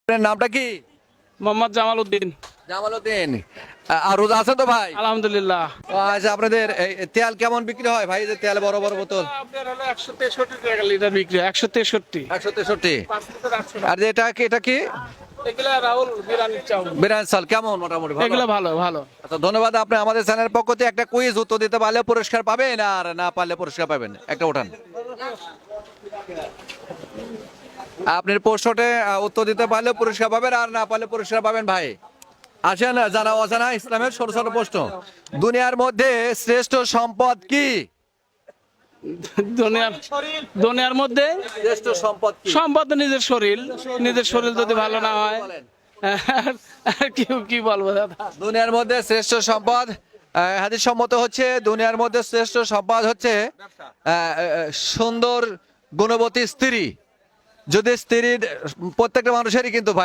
আপনার নামটা কি? মোহাম্মদ জামাল উদ্দিন। জামাল উদ্দিন। আর রোজা আছেন তো ভাই? আলহামদুলিল্লাহ। আচ্ছা, আপনাদের এই তেল কেমন বিক্রি হয় ভাই? যে তেল বড় বড় বোতল আপনার হলো 163 টাকা লিটার বিক্রি, 163। 163। 5 লিটার 800 টাকা। আর এটা কি এগুলা রাহুল বিরানির চাউল। বিরিয়ানি চাল কেমন মোটামুটি ভালো? এগুলা ভালো ভালো। আচ্ছা, ধন্যবাদ। আপনি আমাদের চ্যানেলের পক্ষ থেকে একটা কুইজ উত্তর দিতে পারলে পুরস্কার পাবেন, আর না পারলে পুরস্কার পাবেন। একটা ওঠান। আপনার প্রশ্নতে উত্তর দিতে পারলে পুরস্কার পাবেন, আর না পারলে পুরস্কার পাবেন ভাই। আসেন, জানা অজানা ইসলামের ছোট ছোট প্রশ্ন। দুনিয়ার মধ্যে শ্রেষ্ঠ সম্পদ কি? দুনিয়ার মধ্যে শ্রেষ্ঠ সম্পদ কি? সম্পদ নিজের শরীর। নিজের শরীর যদি ভালো না হয় আর কি বলবো দাদা। দুনিয়ার মধ্যে শ্রেষ্ঠ সম্পদ হাদিস সম্মত হচ্ছে, দুনিয়ার মধ্যে শ্রেষ্ঠ সম্পদ হচ্ছে সুন্দর গুণবতী স্ত্রী। যদি স্ত্রীর, প্রত্যেকটা মানুষেরই কিন্তু ভাই